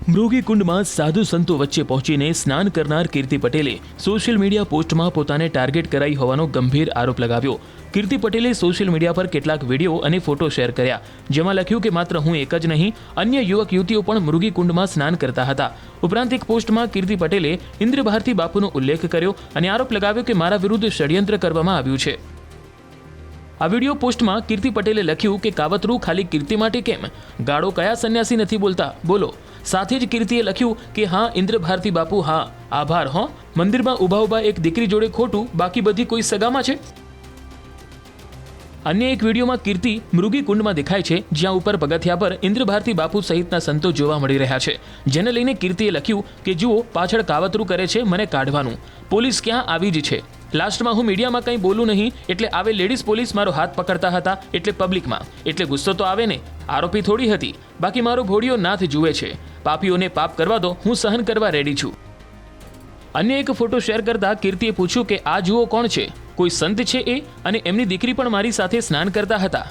મૃગીકુંડમાં સાધુ સંતો વચ્ચે પહોંચીને સ્નાન કરનાર કીર્તિ પટેલે સોશિયલ મીડિયા પોસ્ટમાં પોતાને ટાર્ગેટ કરાઈ હોવાનો ગંભીર આરોપ લગાવ્યો। કીર્તિ પટેલે સોશિયલ મીડિયા પર કેટલાક વિડીયો અને ફોટો શેર કર્યા, જેમાં લખ્યું કે માત્ર હું એક જ નહીં, અન્ય યુવક યુવતીઓ પણ મૃગીકુંડમાં સ્નાન કરતા હતા। ઉપરાંત એક પોસ્ટમાં કીર્તિ પટેલે ઇન્દ્ર ભારતી બાપુનો ઉલ્લેખ કર્યો અને આરોપ લગાવ્યો કે મારા વિરુદ્ધ ષડયંત્ર કરવામાં આવ્યું છે। આ વિડીયો પોસ્ટમાં કીર્તિ પટેલે લખ્યું કે કાવતરું ખાલી કીર્તિ માટે કેમ? ગાળો કયા સંન્યાસી નથી બોલતા, બોલો। સાથે જ કીર્તિએ લખ્યું કે હા ઇન્દ્ર ભારતી બાપુ, હા આભાર હો, મંદિરમાં ઊભા ઊભા એક દીકરી જોડે ખોટું, બાકી બધી કોઈ સગામાં છે। અન્ય એક વિડીયોમાં કીર્તિ મૃગીકુંડમાં દેખાય છે, જ્યાં ઉપર પગથિયા પર ઇન્દ્ર ભારતી બાપુ સહિતના સંતો જોવા મળી રહ્યા છે, જેને લઈને કીર્તિએ લખ્યું કે જુઓ પાછળ કાવતરું કરે છે મને કાઢવાનું, પોલીસ ક્યાં આવી જ છે। લાસ્ટમાં હું મીડિયામાં કંઈ બોલું નહીં એટલે આવે લેડીઝ પોલીસ મારો હાથ પકડતા હતા એટલે પબ્લિકમાં, એટલે ગુસ્સો તો આવે ને, આરોપી થોડી હતી, બાકી મારો ભોળિયો નાથ જુએ છે, પાપીઓને પાપ કરવા દો, હું સહન કરવા રેડી છું। અન્ય એક ફોટો શેર કરતા કીર્તિએ પૂછ્યું કે આ જુઓ કોણ છે, કોઈ સંત છે એ, અને એમની દીકરી પણ મારી સાથે સ્નાન કરતા હતા।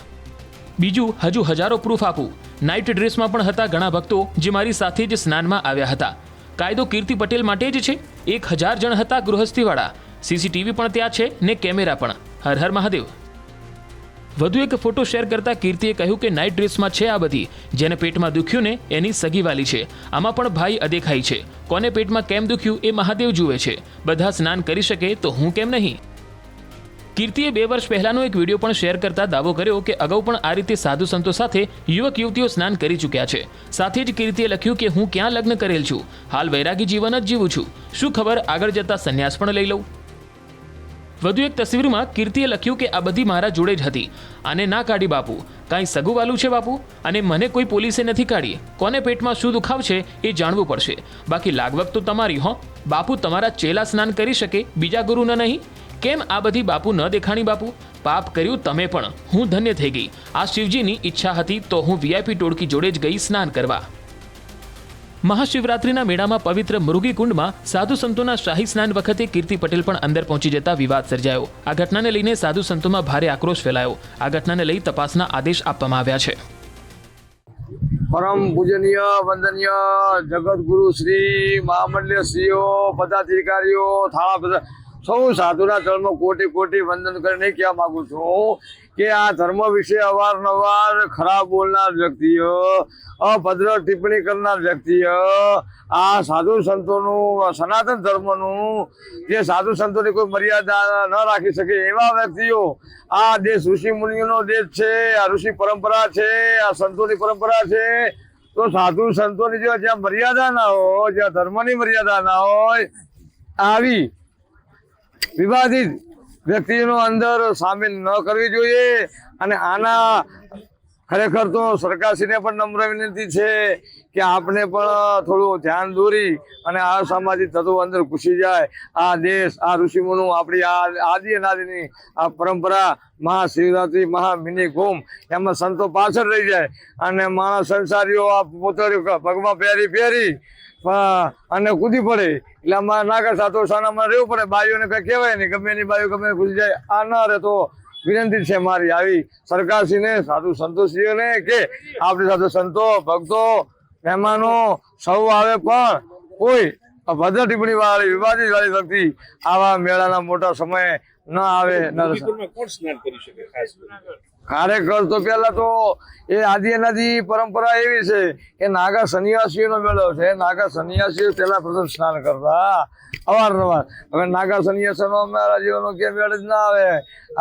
બીજું હજુ હજારો પ્રૂફ આપું, નાઇટ ડ્રેસમાં પણ હતા ઘણા ભક્તો જે મારી સાથે જ સ્નાનમાં આવ્યા હતા। કાયદો કીર્તિ પટેલ માટે જ છે, 1000 જણ હતા ગૃહસ્થીવાળા, સીસીટીવી પણ ત્યાં છે ને કેમેરા પણ, હર હર મહાદેવ। વધુ એક ફોટો શેર કરતા કીર્તિએ કહ્યું કે નાઇટ ડ્રેસમાં છે આ બધી, જેને પેટમાં દુખ્યું ને એની સગીવાલી છે, આમાં પણ ભાઈ અદેખાઈ છે, કોને પેટમાં કેમ દુખ્યું એ મહાદેવ જુએ છે, બધા સ્નાન કરી શકે તો હું કેમ નહીં। કીર્તિએ 2 વર્ષ પહેલાનો એક વિડીયો પણ શેર કરતા દાવો કર્યો કે અગાઉ પણ આ રીતે સાધુ સંતો સાથે યુવક યુવતીઓ સ્નાન કરી ચૂક્યા છે। સાથે જ કીર્તિએ લખ્યું કે હું ક્યાં લગ્ન કરેલ છું, હાલ વૈરાગી જીવન જ જીવું છું, શું ખબર આગળ જતા સંન્યાસ પણ લઈ લઉં। વધુ એક તસવીરમાં કીર્તિએ લખ્યું કે આ બધી મારા જોડે જ હતી, આને ના કાઢી બાપુ, કાંઈ સગુવાલું છે બાપુ, અને મને કોઈ પોલીસે નથી કાઢી, કોને પેટમાં શું દુખાવ છે એ જાણવું પડશે, બાકી લાગવગ તો તમારી હો બાપુ, તમારા ચેલા સ્નાન કરી શકે બીજા ગુરુ ન નહીં, કેમ આ બધી બાપુ ન દેખાણી બાપુ, પાપ કર્યું તમે પણ, હું ધન્ય થઈ ગઈ, આ શિવજીની ઈચ્છા હતી તો હું વીઆઈપી ટોળકી જોડે જ ગઈ સ્નાન કરવા। મહાશિવરાત્રિના મેળામાં પવિત્ર મૃગીકુંડમાં સાધુ સંતોના શાહી સ્નાન વખતે કીર્તિ પટેલ પણ અંદર પહોંચી જતા વિવાદ સર્જાયો। આ ઘટનાને લઈને સાધુ સંતોમાં ભારે આક્રોશ ફેલાયો। આ ઘટનાને લઈ તપાસના આદેશ આપવામાં આવ્યા છે। પરમ પૂજનીય વંદનીય જગતગુરુ શ્રી મહામંડલીય શ્રીઓ, પદાધિકારીઓ, થાળા બધા સૌ સાધુના ચરણમાં કોટી કોટી વંદન કરીને કહેવા માંગુ છું કે આ ધર્મ વિશે અવારનવાર ખરાબ બોલનાર વ્યક્તિઓ, અભદ્ર ટિપ્પણી કરનાર વ્યક્તિઓ, આ સાધુ સંતોનું, સનાતન ધર્મનું, જે સાધુ સંતોની કોઈ મર્યાદા ન રાખી શકે એવા વ્યક્તિઓ, આ દેશ ઋષિ મુનિઓનો દેશ છે, આ ઋષિ પરંપરા છે, આ સંતોની પરંપરા છે, તો સાધુ સંતોની જ્યાં મર્યાદા ના હોય, જ્યાં ધર્મની મર્યાદા ના હોય, આવી વિવાદિત વ્યક્તિનો અંદર સામેલ ન કરવી જોઈએ। અને આના ખરેખર તો સરકારશ્રીને પણ નમ્ર વિનંતી છે કે આપણે પણ થોડું ધ્યાન દોરી અને આ સામાજિક તત્વો અંદર ઘૂસી જાય। આ દેશ, આ ઋષિમુનું, આપણી આ આદિ અનાદિની આ પરંપરા, મહાશિવરાત્રિ, મહામિની કુંભ, એમાં સંતો પાછળ રહી જાય અને માણસ સંસારીઓ આ પોતાની પગમાં પહેરી અને કૂદી પડે, એટલે આમાં ના કરતા તો સાનામાં રહેવું પડે, બાઈઓને કઈ કહેવાય નહીં, ગમે એની બાઈઓ ગમે ઘૂસી જાય, આ ન રહે તો વિનંતી છે મારી આવી સરકારશ્રીને, સાધુ સંતોશ્રીઓને કે આપણી સાથે સંતો, ભક્તો, મહેમાનો સૌ આવે પણ કોઈ અભદ્ર ટિપ્પણી વાળી, વિવાદિત વાળી વ્યક્તિ આવા મેળાના મોટા સમયે ન આવે। ખરેખર તો પેલા તો એ આદિ અનાદિ પરંપરા એવી છે કે નાગા સંન્યાસીઓનો મેળો છે, નાગા સંન્યાસીઓ પેલા પ્રથમ સ્નાન કરતા અવારનવાર। હવે નાગા સંન્યાસીનો અમારા જીવનનો કે મેળ જ ના આવે,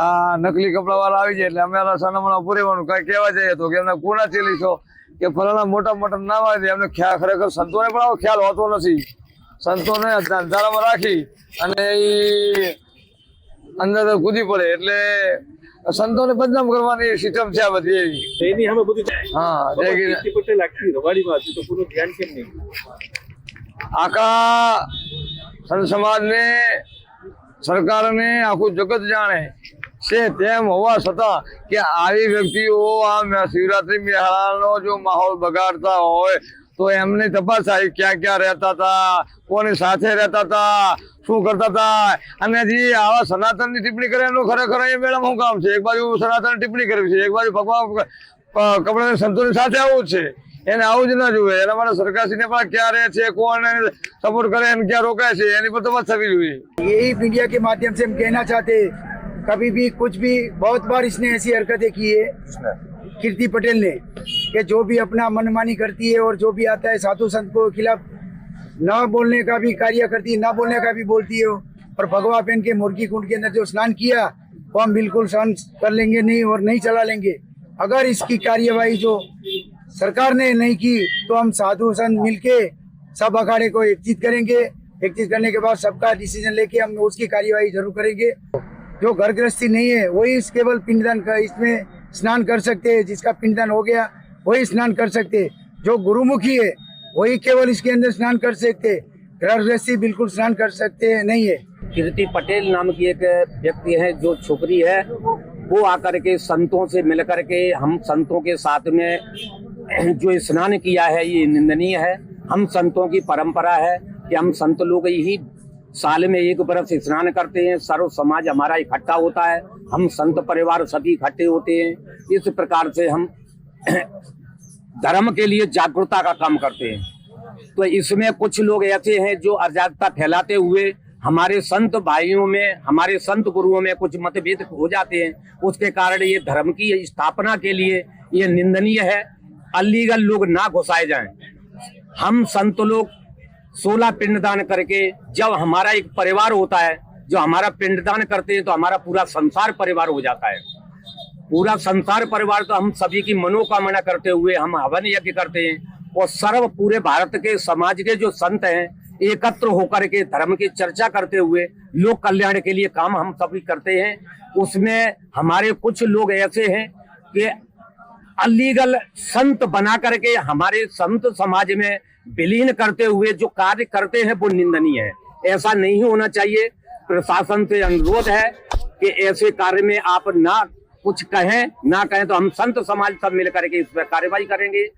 આ નકલી કપડા વાળા આવી જાય એટલે અમારા સાનામાં પૂરેવાનું કઈ કહેવા જઈએ તો કે એમને કોના ચેલી છો કે ફલાણા મોટા મોટા નામ આવે, એમને ખરેખર સંતોને પણ આવો ખ્યાલ હોતો નથી, સંતોને અંધારામાં રાખી અને એ અંદર કૂદી પડે, એટલે સંતોને બદનામ કરવાની સિસ્ટમ છે આ બધી। આખા સંત સમાજને, સરકારને, આખું જગત જાણે છે તેમ હોવા છતાં કે આવી વ્યક્તિઓ આ શિવરાત્રી મેળાનો જો માહોલ બગાડતા હોય તો એમની તપાસ થાય, ક્યાં ક્યાં રહેતા હતા, કોની સાથે રહેતા હતા, શું કરતા હતા, અને જે આવા સનાતનની ટિપ્પણી કરે એનું ખરેખર એ મેળામાં શું કામ છે? એક બાજુ સનાતન ટિપ્પણી કરવી છે, એક બાજુ ભગવાન કપડાની સંતોની સાથે આવું છે, એને આવું જ ના જોઈએ. એના માટે સરકારશ્રીને પણ ક્યાં રહે છે, કોણ સપોર્ટ કરે અને ક્યાં રોકાય છે, એની પર તપાસ થવી જોઈએ. यही मीडिया के माध्यम से हम कहना चाहते हैं, कभी भी कुछ भी बहुत बार इसने ऐसी हरकतें की है कीर्ति पटेल ने, कि जो भी अपना मनमानी करती है और जो भी आता है साधु संत को खिलाफ न बोलने का भी कार्य करती है, न बोलने का भी बोलती है. और भगवा पहन के मुर्गी कुंड के अंदर जो स्नान किया वो हम बिल्कुल सहन कर लेंगे नहीं और नहीं चला लेंगे. अगर इसकी कार्यवाही जो सरकार ने नहीं की तो हम साधु संत मिलके सब अखाड़े को एकत्रित करेंगे. एकत्रित करने के बाद सबका डिसीजन लेके हम उसकी कार्यवाही जरूर करेंगे. जो घर गृहस्थी नहीं है वही केवल पिंडदान का इसमें स्नान कर सकते हैं. जिसका पिंडदान हो गया वही स्नान कर सकते हैं. जो गुरुमुखी है वही केवल इसके अंदर स्नान कर सकते हैं. घर गृहस्थी बिल्कुल स्नान कर सकते हैं नहीं है. कीर्ति पटेल नाम की एक व्यक्ति है, जो छोकरी है, वो आकर के संतों से मिलकर के हम संतों के साथ में जो स्नान किया है ये निंदनीय है. हम संतों की परंपरा है कि हम संत लोग ही साल में एक बरस स्नान करते हैं. सर्व समाज हमारा इकट्ठा होता है, हम संत परिवार सभी इकट्ठे होते हैं. इस प्रकार से हम धर्म के लिए जागरूकता का काम करते हैं. तो इसमें कुछ लोग ऐसे हैं जो अराजकता फैलाते हुए हमारे संत भाइयों में, हमारे संत गुरुओं में कुछ मतभेद हो जाते हैं. उसके कारण ये धर्म की स्थापना के लिए ये निंदनीय है. अलीगल लोग ना घुसाए जाएं. हम संत लोग 16 पिंडदान करके, जब हमारा एक परिवार होता है, जो हमारा पिंडदान करते हैं तो हमारा पूरा संसार परिवार हो जाता है. पूरा संसार परिवार तो हम सभी की मनोकामना करते हुए हम हवन यज्ञ करते हैं. और सर्व पूरे भारत के समाज के जो संत हैं एकत्र होकर के धर्म की चर्चा करते हुए लोक कल्याण के लिए काम हम सभी करते हैं. उसमें हमारे कुछ लोग ऐसे हैं कि अलीगल संत बना करके हमारे संत समाज में विलीन करते हुए जो कार्य करते हैं वो निंदनीय है. ऐसा नहीं होना चाहिए. प्रशासन से अनुरोध है कि ऐसे कार्य में आप ना कुछ कहें, ना कहें तो हम संत समाज सब मिलकर के इस पर कार्रवाई करेंगे.